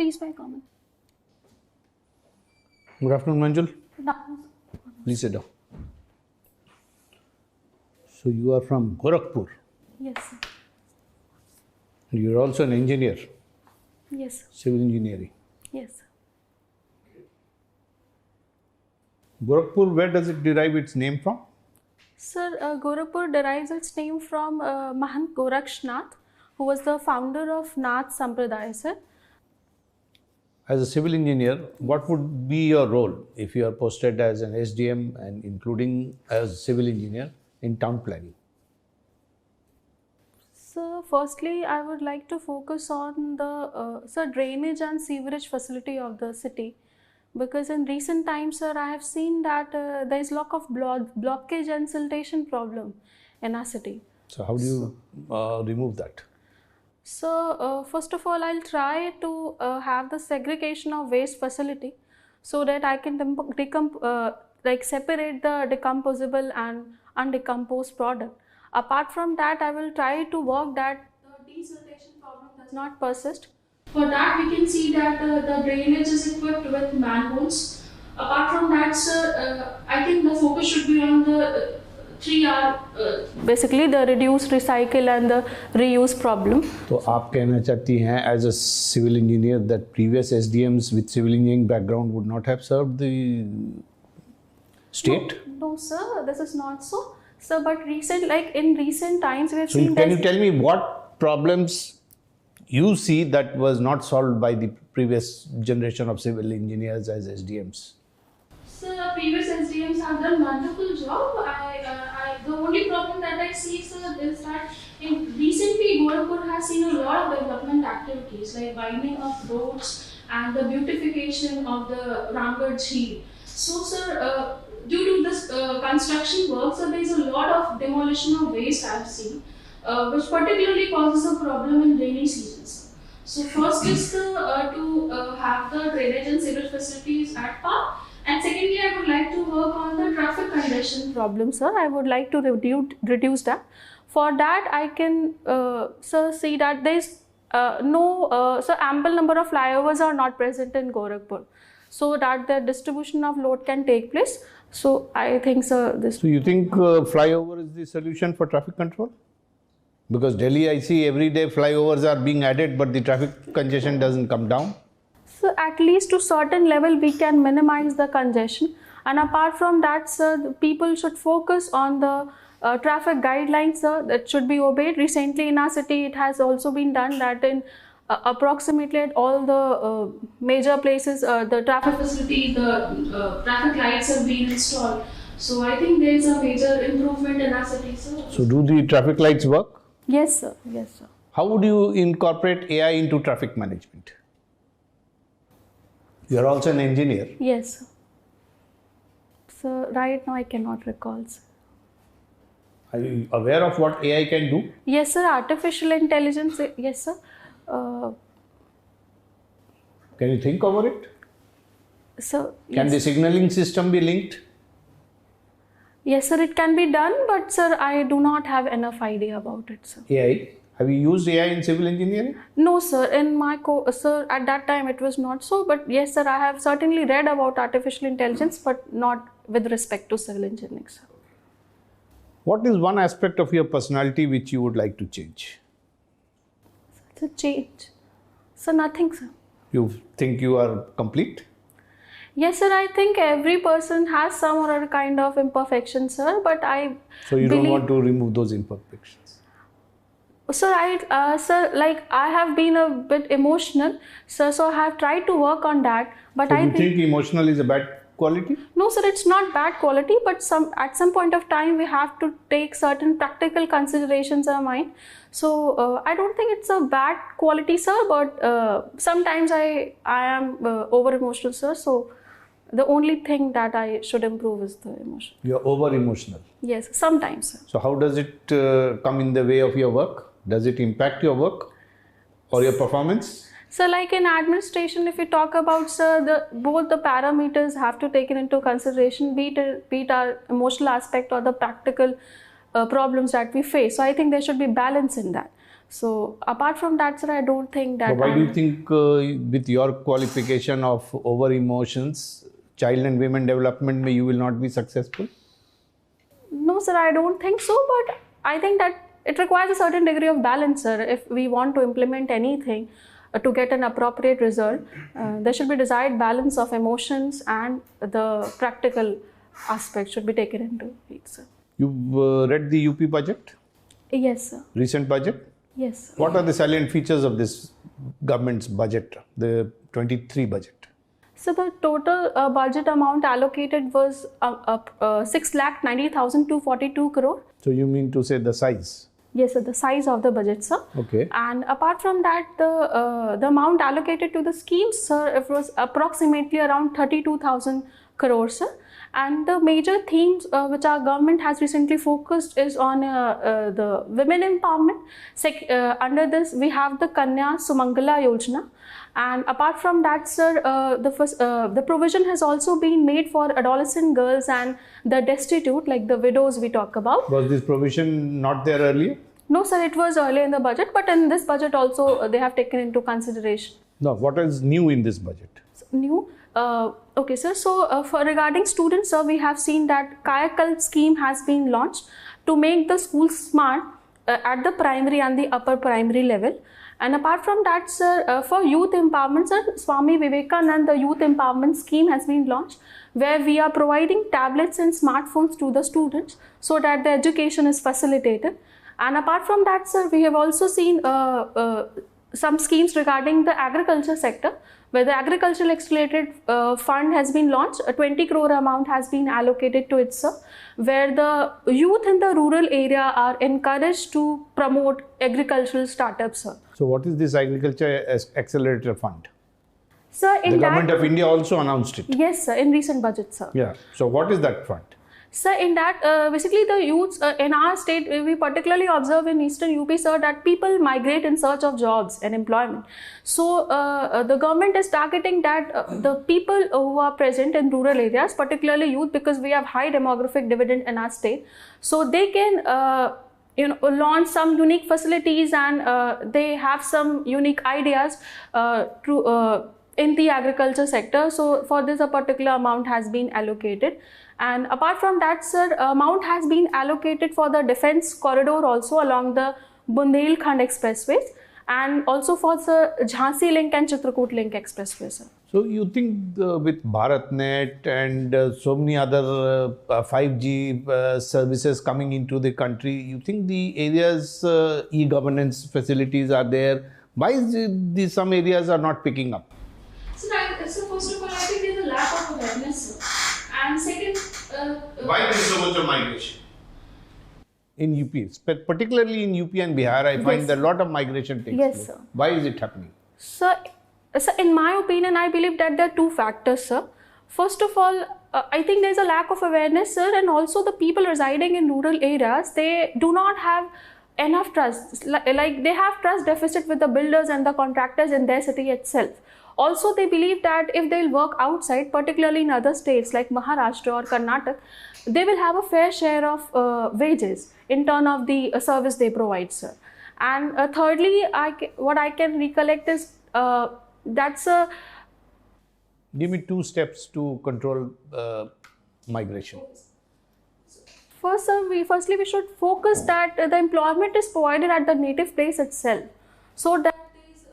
Please may I comment? Good afternoon, Manjul. Good afternoon. Please sit down. So you are from Gorakhpur. Yes, sir. You are also an engineer, Yes, sir. civil engineering. Yes, sir. Gorakhpur, where does it derive its name from? Sir, Gorakhpur derives its name from Mahant Gorakshnath, who was the founder of Nath Sampradaya, sir. As a civil engineer, what would be your role if you are posted as an SDM and including as civil engineer in town planning? So, firstly, I would like to focus on the drainage and sewerage facility of the city, because in recent times, sir, I have seen that there is lot of blockage and siltation problem in our city. So how do you remove that? So, first of all, I'll try to have the segregation of waste facility so that I can separate the decomposable and undecomposed product. Apart from that, I will try to work that the desiltation problem does not persist. For that, we can see that the drainage is equipped with manholes. Apart from that, sir, I think the focus should be on the 3R, basically the reduce, recycle and the reuse problem. तो आप कहना चाहती हैं as a civil engineer that previous SDMs with civil engineering background would not have served the state? No, sir, this is not so. Sir, but in recent times we have So seen can you tell me what problems you see that was not solved by the previous generation of civil engineers as SDMs? Sir, previous SDMs have done wonderful job. The only problem that I see, sir, is that recently Gorakhpur has seen a lot of development activities like widening of roads and the beautification of the Ramgarh Jheel. So, sir, due to this construction work, so there is a lot of demolition of waste I have seen, which particularly causes a problem in rainy seasons. So, first is to have the drainage and sewage facilities at par. And secondly, I would like to work on the traffic congestion problem, sir. I would like to reduce that. For that, I can, sir, see that there is ample number of flyovers are not present in Gorakhpur, so that the distribution of load can take place. So I think, sir, this. So you think flyover is the solution for traffic control? Because Delhi, I see every day flyovers are being added, but the traffic congestion doesn't come down. So at least to certain level we can minimize the congestion, and apart from that, sir, the people should focus on the traffic guidelines, sir, that should be obeyed. Recently in our city it has also been done that in approximately at all the major places the traffic facilities, the traffic lights have been installed. So I think there is a major improvement in our city, sir. So do the traffic lights work? Yes, sir. Yes, sir. How would you incorporate AI into traffic management? You are also an engineer. Yes, sir. So right now I cannot recall, sir. Are you aware of what AI can do? Yes, sir. Artificial intelligence. Yes, sir. Can you think over it? So Can the signaling system be linked? Yes, sir. It can be done, but sir, I do not have enough idea about it, sir. AI? Have you used AI in civil engineering? No, sir. In my sir, at that time it was not so. But yes, sir, I have certainly read about artificial intelligence, but not with respect to civil engineering, sir. What is one aspect of your personality which you would like to change? To change, so nothing, sir. You think you are complete? Yes, sir. I think every person has some or other kind of imperfection, sir. But I. So you don't want to remove those imperfections? Sir, I have been a bit emotional, sir. So I have tried to work on that. But So you think emotional is a bad quality? No, sir. It's not bad quality, but at some point of time we have to take certain practical considerations in mind. So I don't think it's a bad quality, sir. But sometimes I am over emotional, sir. So the only thing that I should improve is the emotion. You're over emotional? Yes, sometimes, sir. So how does it come in the way of your work? Does it impact your work or your performance? So like in administration, if we talk about, sir, both the parameters have to take into consideration, be it our emotional aspect or the practical problems that we face. So I think there should be balance in that. So apart from that, sir, I don't think that. But why do you think, with your qualification of over emotions, child and women development, you will not be successful? No, sir, I don't think so. But I think that it requires a certain degree of balance, sir. If we want to implement anything to get an appropriate result, there should be desired balance of emotions and the practical aspect should be taken into it, sir. You've read the UP budget? Yes, sir. Recent budget? Yes, sir. What are the salient features of this government's budget, the 23 budget? So the total budget amount allocated was 6,90,242 crore. So you mean to say the size? Yes, sir, the size of the budget, sir. Okay. And apart from that, the amount allocated to the schemes, sir, it was approximately around 32,000 crores, sir. And the major themes which our government has recently focused is on the women empowerment. Under this, we have the Kanya Sumangala Yojana. And apart from that, sir, the provision has also been made for adolescent girls and the destitute, like the widows we talk about. Was this provision not there earlier? No, sir, it was earlier in the budget, but in this budget also they have taken into consideration. No, what is new in this budget? New? Okay, sir. So, for regarding students, sir, we have seen that Kayakalp scheme has been launched to make the schools smart at the primary and the upper primary level. And apart from that, sir, for youth empowerment, sir, Swami Vivekanand, the youth empowerment scheme has been launched, where we are providing tablets and smartphones to the students so that the education is facilitated. And apart from that, sir, we have also seen some schemes regarding the agriculture sector, where the agricultural accelerated fund has been launched. A 20 crore amount has been allocated to it, sir, where the youth in the rural area are encouraged to promote agricultural startups, sir. So what is this agriculture accelerator fund? Sir, in The government of India also announced it. Yes, sir, in recent budget, sir. Yeah. So what is that fund? Sir, in that, basically the youths in our state, we particularly observe in Eastern UP, sir, that people migrate in search of jobs and employment. So, the government is targeting that the people who are present in rural areas, particularly youth, because we have high demographic dividend in our state. So, they can launch some unique facilities and they have some unique ideas in the agriculture sector. So, for this, a particular amount has been allocated. And apart from that, sir, amount has been allocated for the defense corridor also along the Bundelkhand expressways and also for the Jhansi link and Chitrakoot link expressway, sir. So you think with BharatNet and so many other 5G services coming into the country, you think the areas e-governance facilities are there? Why is it some areas are not picking up? So first of all, I think there's a lack of awareness, sir. And second, why there is so much of migration? In UP, particularly in UP and Bihar, I find that a lot of migration takes place. Sir. Why is it happening? Sir, in my opinion, I believe that there are two factors, sir. First of all, I think there's a lack of awareness, sir, and also the people residing in rural areas, they do not have enough trust. Like they have trust deficit with the builders and the contractors in their city itself. Also, they believe that if they'll work outside, particularly in other states like Maharashtra or Karnataka, they will have a fair share of wages in turn of the service they provide, sir. And thirdly, what I can recollect is that's a... Give me 2 steps to control migration. First, sir, firstly we should focus that the employment is provided at the native place itself, so that this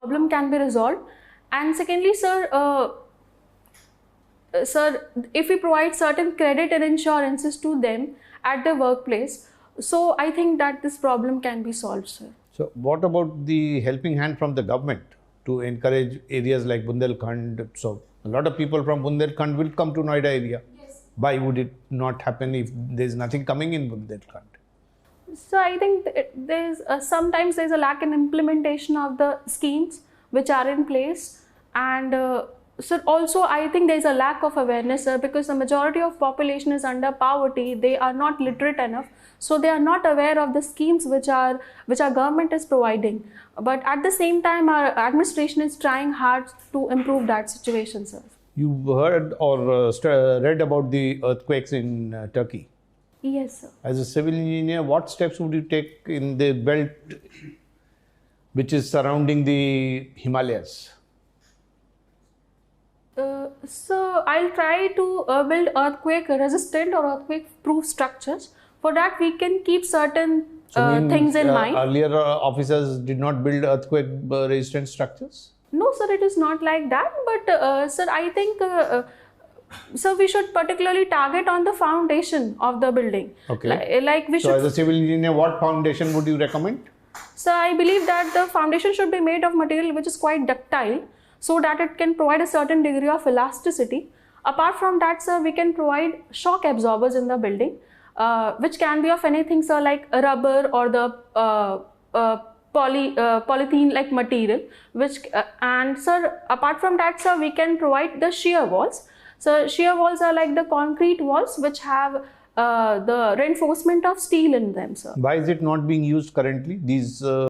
problem can be resolved. And secondly, sir, if we provide certain credit and insurances to them at the workplace, so I think that this problem can be solved, sir. So what about the helping hand from the government to encourage areas like Bundelkhand? So a lot of people from Bundelkhand will come to Noida area. Yes. Why would it not happen if there is nothing coming in Bundelkhand? So I think sometimes there's a lack in implementation of the schemes which are in place, and so also I think there's a lack of awareness, sir, because the majority of population is under poverty. They are not literate enough, so they are not aware of the schemes which our government is providing. But at the same time, our administration is trying hard to improve that situation, sir. You've heard or read about the earthquakes in Turkey? Yes, sir. As a civil engineer, what steps would you take in the belt which is surrounding the Himalayas? So I'll try to build earthquake resistant or earthquake proof structures. For that we can keep certain things in mind. Earlier officers did not build earthquake resistant structures? No, sir, it is not like that. But sir, I think so we should particularly target on the foundation of the building. Okay. Like we So should. as a civil engineer, what foundation would you recommend? So I believe that the foundation should be made of material which is quite ductile, so that it can provide a certain degree of elasticity. Apart from that, sir, we can provide shock absorbers in the building, which can be of anything, sir, like a rubber or the polythene like material. And sir, apart from that, sir, we can provide the shear walls. So shear walls are like the concrete walls which have the reinforcement of steel in them, sir. Why is it not being used currently? These